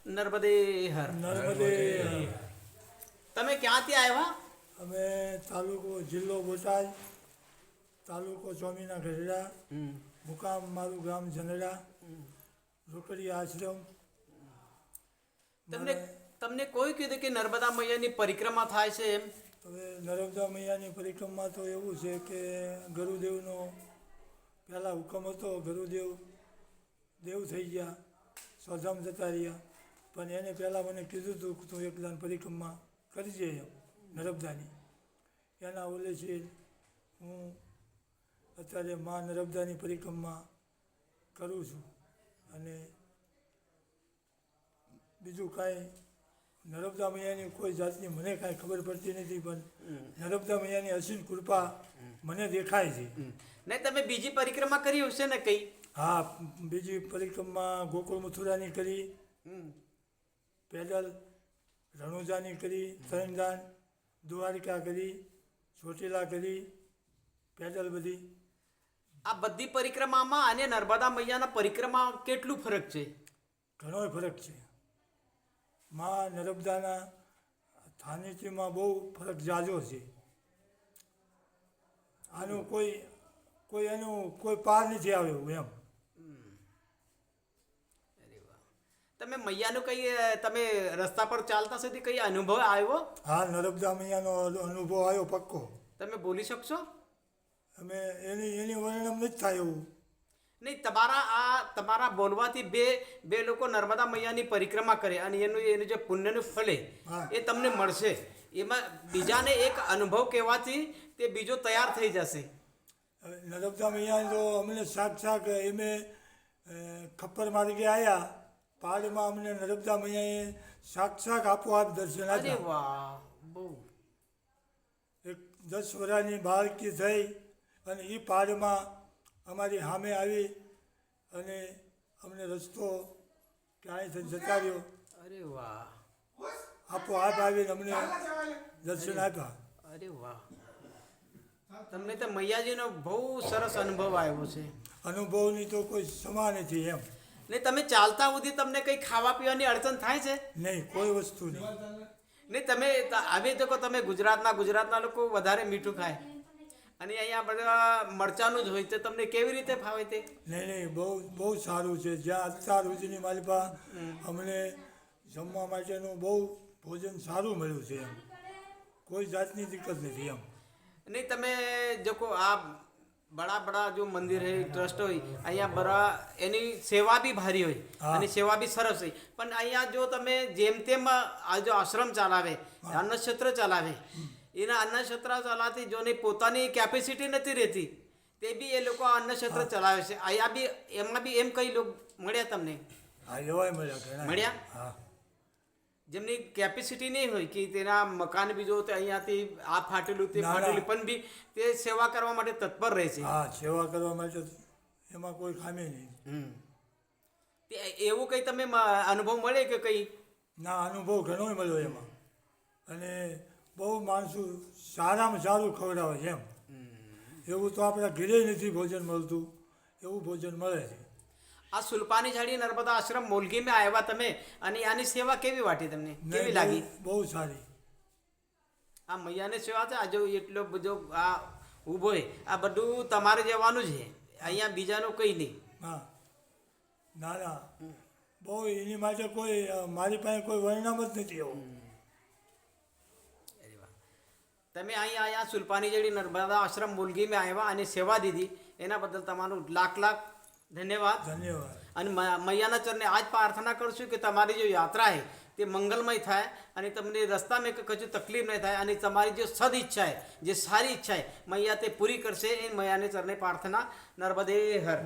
નર્મદે હર. નર્મદે. તમે ક્યાંથી આવ્યા? અમે તાલુકો જિલ્લો બોટાદ, તાલુકો સ્વામીના ગઢડા, મુકામ મારું ગામ જનડા, રોકડી આશ્રમ. તમને તમને કોઈ કીધું કે નર્મદા મૈયાની પરિક્રમા થાય છે એમ? હવે નર્મદા મૈયાની પરિક્રમા તો એવું છે કે ગુરુદેવનો પહેલાં હુકમ હતો. ગુરુદેવ દેવ થઈ ગયા, સ્વધામ જતા રહ્યા, પણ એને પહેલાં મને કીધું હતું કે તું એકલાને પરિક્રમા કરજે એમ નર્મદાની. એના ઓલે છે હું અત્યારે મા નર્મદાની પરિક્રમા કરું છું. અને બીજું કાંઈ નર્મદા મૈયાની કોઈ જાતની મને કાંઈ ખબર પડતી નથી, પણ નર્મદા મૈયાની અસીમ કૃપા મને દેખાય છે. નહીં, તમે બીજી પરિક્રમા કરી હશે ને કઈ? હા, બીજી પરિક્રમા ગોકુળ મથુરાની કરી, પેદલ રણુજાની કરી, ત્રણદાન દ્વારિકા કરી, ચોટીલા કરી, પેદલ બધી. આ બધી પરિક્રમામાં અને નર્મદા મૈયાના પરિક્રમા કેટલું ફરક છે? ઘણો ફરક છે. માં નર્મદાના સાનિધ્યમાં બહુ ફરક જાજો છે. આનું કોઈ પાર નથી આવ્યું એમ. તમે મૈયાનું કઈ તમે રસ્તા પર ચાલતા સુધી કઈ અનુભવ આવ્યો? હા, નર્મદા મૈયાનો અનુભવ આવ્યો પક્કો. તમે બોલી શકશો? અમે એની વર્ણન નથી થાય એવું. નહીં, તમારા બોલવાથી બે લોકો નર્મદા મૈયાની પરિક્રમા કરે અને એનું જે પુણ્યનું ફલે એ તમને મળશે. એમાં બીજાને એક અનુભવ કહેવાથી તે બીજો તૈયાર થઈ જશે. નર્મદા મૈયા તો અમને સાક્ષાત એમે ખપ્પર માર્ગે આવ્યા પહાડમાં, અમને નર્મદા મૈયાએ સાક્ષાત આપોઆપ દર્શન અરે આપ્યા. વાહ, બહુ. એક 10 વર્ષની બાળકી થઈ અને એ પહાડમાં અમારી સામે આવી અને અમને રસ્તો ક્યાંય જતા રહ્યો. અરે વાહ, આપોઆપ આવીને અમને દર્શન આપ્યા. અરે વાહ. તમને તો મૈયાજીનો બહુ સરસ અનુભવ આવ્યો છે. અનુભવની તો કોઈ સમા નથી એમ. ને તમે ચાલતા સુધી તમને કંઈ ખાવા પીવાની અડચણ થાય છે? નહીં, કોઈ વસ્તુ નહીં. નહીં, તમે આવી તો તમે ગુજરાતના લોકો વધારે મીઠું ખાય અને અહીંયા બધા મરચાનું જ હોય તો તમને કેવી રીતે ફાવે તે? નહીં, બહુ સારું છે. જ્યાં અત્યાર સુધીની મારી પાસે અમને જમવા માટેનું બહુ ભોજન સારું મળ્યું છે એમ. કોઈ જાતની દિક્કત નથી એમ. નહીં, તમે જો આ બડા જો મંદિર હોય, ટ્રસ્ટ હોય, અહીંયા બરા એની સેવા બી ભારી હોય અને સેવા બી સરસ હોય, પણ અહીંયા જો તમે જેમ તેમ આ જો આશ્રમ ચલાવે, અન્નક્ષેત્ર ચલાવે, એના અન્નક્ષેત્ર ચલાવતી જોની પોતાની કેપેસિટી નથી રહેતી, તે બી એ લોકો અન્નક્ષેત્ર ચલાવે છે. અહીંયા બી એમાં બી એમ કઈ લોકો મળ્યા તમને? હા, એવાય મળ્યા. હા, જેમની કેપેસિટી નહીં હોય કે તેના મકાન બી જો તે અહીંયાથી આ ફાટેલું તે ફાટેલું, પણ બી તે સેવા કરવા માટે તત્પર રહે છે. હા, સેવા કરવા માટે એમાં કોઈ ખામી નહીં. તે એવું કંઈ તમે અનુભવ મળે કે કંઈ? ના, અનુભવ ઘણો મળ્યો એમાં. અને બહુ માણસો સારામાં સારું ખવડાવે છે એમ. એવું તો આપણા ઘરે નથી ભોજન મળતું, એવું ભોજન મળે છે. આ સુલપાની ઝાડી નર્મદા આશ્રમ મોલગીમાં આવ્યા તમે અને આની સેવા કેવી વાટી તમને? કેવી લાગી? બહુ સારી. આ મૈયાની સેવા છે. આ જો એટલો બધો આ ઊભો હોય, આ બધું તમારે જવાનું છે, અહીંયા બીજાનું કંઈ નહીં. હા, ના, બહુ એની માટે કોઈ મારી પાસે કોઈ વર્ણન જ નથી એવું. તમે અહીંયા સુલપાની ઝાડી નર્મદા આશ્રમ મોલગીમાં આવ્યા અને સેવા દીધી, એના બદલ તમારું લાખ ધન્યવાદ. અને મૈયાના ચરણે આજ પ્રાર્થના કરશું કે તમારી જે યાત્રા છે તે મંગલમય થાય અને તમને રસ્તામાં કશું તકલીફ નહીં થાય અને તમારી જે સદ ઈચ્છા છે, જે સારી ઈચ્છા છે, મૈયા તે પૂરી કરશે. એ મૈયાને ચરણે પ્રાર્થના. નર્મદે હર.